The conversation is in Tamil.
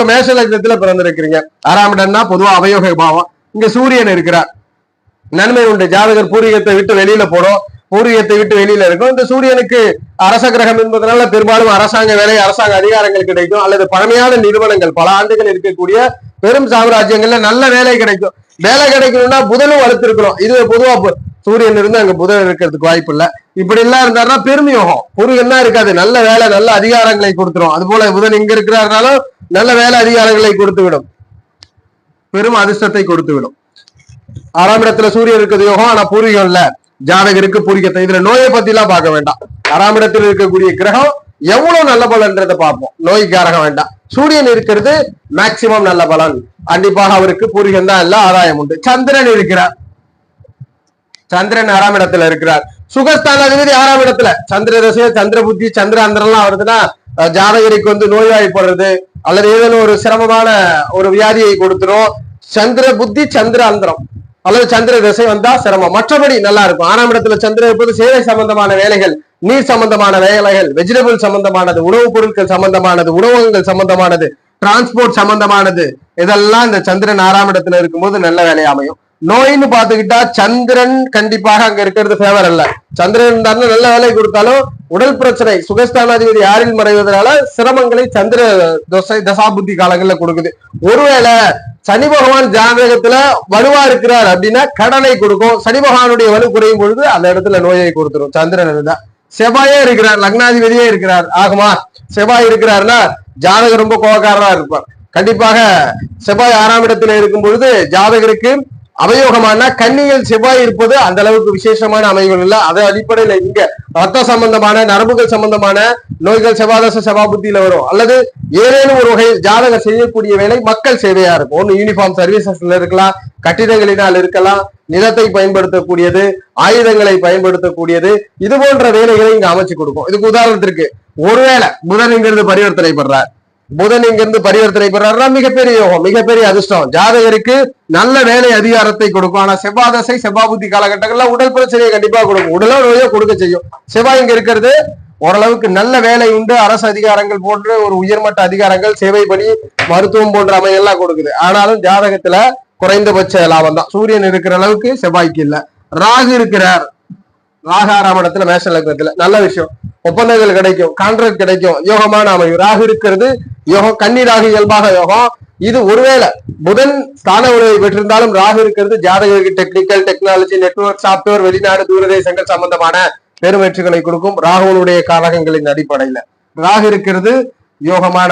மேஷ லக்னத்துல பிறந்திருக்கிறீங்க. 6ஆம் இடம்னா பொதுவா அவயோக பாவம். இங்க சூரியன் இருக்கிறார், நன்மை உண்டு. ஜாதகர் பூர்வீகத்தை விட்டு வெளியில போடும், பூர்வீகத்தை விட்டு வெளியில இருக்கும். இந்த சூரியனுக்கு அரச கிரகம் என்பதனால பெரும்பாலும் அரசாங்க வேலை, அரசாங்க அதிகாரங்கள் கிடைக்கும். அல்லது பழமையான நிறுவனங்கள், பல ஆண்டுகள் இருக்கக்கூடிய பெரும் சாம்ராஜ்யங்கள்ல நல்ல வேலை கிடைக்கும். வேலை கிடைக்கணும்னா புதனும் வலுத்திருக்கணும். இது பொதுவா சூரியன் இருந்து அங்க புதன் இருக்கிறதுக்கு வாய்ப்பு இல்லை. இப்படி எல்லாம் இருந்தாருன்னா பெருமையோகம், பூர்வீகம் தான் இருக்காது, நல்ல வேலை நல்ல அதிகாரங்களை கொடுத்துரும். அது போல புதன் இங்க இருக்கிறாருனாலும் நல்ல வேலை அதிகாரங்களை கொடுத்து விடும், பெரும் அதிர்ஷ்டத்தை கொடுத்து விடும். 6ஆம் இடத்துல சூரியன் இருக்கிறது யோகம், ஆனா பூர்வீகம் இல்ல. ஜாதகருக்கு பூர்வீகத்தை, இதுல நோயை பத்தி எல்லாம் பார்க்க வேண்டாம். 6ஆம் இடத்தில் இருக்கக்கூடிய கிரகம் எவ்வளவு நல்ல பலன்றதை பார்ப்போம், நோய்க்காரக வேண்டாம். சூரியன் இருக்கிறது மேக்சிமம் நல்ல பலன். கண்டிப்பாக அவருக்கு பூர்வீகம் தான் இல்ல, ஆதாயம் உண்டு. சந்திரன் இருக்கிறார், சந்திரன் 6ஆம் இடத்துல இருக்கிறார். சுகஸ்தான அதிபதி 6ஆம் இடத்துல. சந்திர தசை, சந்திர புத்தி, சந்திர அந்தரம் வருதுன்னா ஜாதகருக்கு நோய்வாய்ப்படுறது அல்லது ஏதேனும் ஒரு சிரமமான ஒரு வியாதியை கொடுத்துரும். சந்திர புத்தி, சந்திர அந்தரம் அல்லது சந்திர திசை வந்தா சிரமம். மற்றபடி நல்லா இருக்கும். 6ஆம் இடத்துல சந்திரன் இருப்பது சேவை சம்பந்தமான வேலைகள், நீர் சம்பந்தமான வேலைகள், வெஜிடபிள் சம்பந்தமானது, உணவுப் பொருட்கள் சம்பந்தமானது, உணவகங்கள் சம்பந்தமானது, டிரான்ஸ்போர்ட் சம்பந்தமானது, இதெல்லாம் இந்த சந்திரன் 6ஆம் இடத்துல இருக்கும்போது நல்ல வேலை அமையும். நோயின்னு பாத்துக்கிட்டா சந்திரன் கண்டிப்பாக அங்க இருக்கிறது ஃபேவர் அல்ல. சந்திரன் நல்ல வேலை கொடுத்தாலும் உடல் பிரச்சனை, சுகஸ்தானாதிபதி யாரில் மறைவதனால சிரமங்களை சந்திர தசாபுத்தி காலங்கள்ல கொடுக்குது. ஒருவேளை சனி பகவான் ஜாதகத்துல வலுவா இருக்கிறார் அப்படின்னா கடனை கொடுக்கும். சனி பகவானுடைய வலு குறையும் பொழுது அந்த இடத்துல நோயை கொடுத்துரும். சந்திரன் இருந்தா. செவ்வாயே இருக்கிறார், லக்னாதிபதியே இருக்கிறார், ஆகுமா? செவ்வாய் இருக்கிறாருன்னா ஜாதகர் ரொம்ப கோபக்காரரா இருப்பார். கண்டிப்பாக செவ்வாய் 6ஆம் இடத்துல இருக்கும் பொழுது ஜாதகருக்கு அவயோகமான கன்னியில் செவ்வாய் இருப்பது அந்த அளவுக்கு விசேஷமான அமைவுகள் இல்லை. அதே அடிப்படையில இங்க ரத்த சம்பந்தமான நரம்புகள் சம்பந்தமான நோய்கள் செவ்வாதச செவ்வாபுத்தியில வரும். அல்லது ஏதேனும் ஒரு வகையில் ஜாதகம் செய்யக்கூடிய வேலை மக்கள் சேவையா இருக்கும். ஒன்னு யூனிஃபார்ம் சர்வீசஸ்ல இருக்கலாம், கட்டிடங்களினால் இருக்கலாம், நிலத்தை பயன்படுத்தக்கூடியது, ஆயுதங்களை பயன்படுத்தக்கூடியது, இது போன்ற வேலைகளை இங்க அமைச்சு கொடுக்கும். இதுக்கு உதாரணத்திற்கு ஒருவேளை புதன் இங்கிருந்து பரிவர்த்தனை பண்றார், புதன் இங்கிருந்து பரிவர்த்தனை பெறாருன்னா மிகப்பெரிய யோகம், மிகப்பெரிய அதிர்ஷ்டம். ஜாதகருக்கு நல்ல வேலை அதிகாரத்தை கொடுக்கும். ஆனா செவ்வாதசை செவ்வாபுத்தி காலகட்டங்கள்ல உடல் பிரச்சனையை கண்டிப்பா கொடுக்கும், உடலோ நோயோ கொடுக்க செய்யும். செவ்வாய் இங்க இருக்கிறது ஓரளவுக்கு நல்ல வேலை உண்டு, அரசு அதிகாரங்கள் போன்ற ஒரு உயர்மட்ட அதிகாரங்கள், சேவை பணி, மருத்துவம் போன்ற அமையெல்லாம் கொடுக்குது. ஆனாலும் ஜாதகத்துல குறைந்தபட்ச லாபம் தான். சூரியன் இருக்கிற அளவுக்கு செவ்வாய்க்கு இல்ல. ராகு இருக்கிறார், ராகு 6ஆம் இடத்துல மேஷ லக்னத்துல. நல்ல விஷயம், ஒப்பந்தங்கள் கிடைக்கும், கான்ட்ராக்ட் கிடைக்கும், யோகமான அமையும். ராகு இருக்கிறது யோகம், கன்னி ராகு இயல்பாக யோகம். இது ஒருவேளை புதன் ஸ்தான உறவை பெற்றிருந்தாலும் ராகு இருக்கிறது ஜாதகருக்கு டெக்னிக்கல், டெக்னாலஜி, நெட்வொர்க், சாப்ட்வேர், வெளிநாடு, தூரதேசங்கள் சம்பந்தமான பெருவெற்றிகளை கொடுக்கும். ராகுனுடைய காரகங்களின் அடிப்படையில ராகு இருக்கிறது யோகமான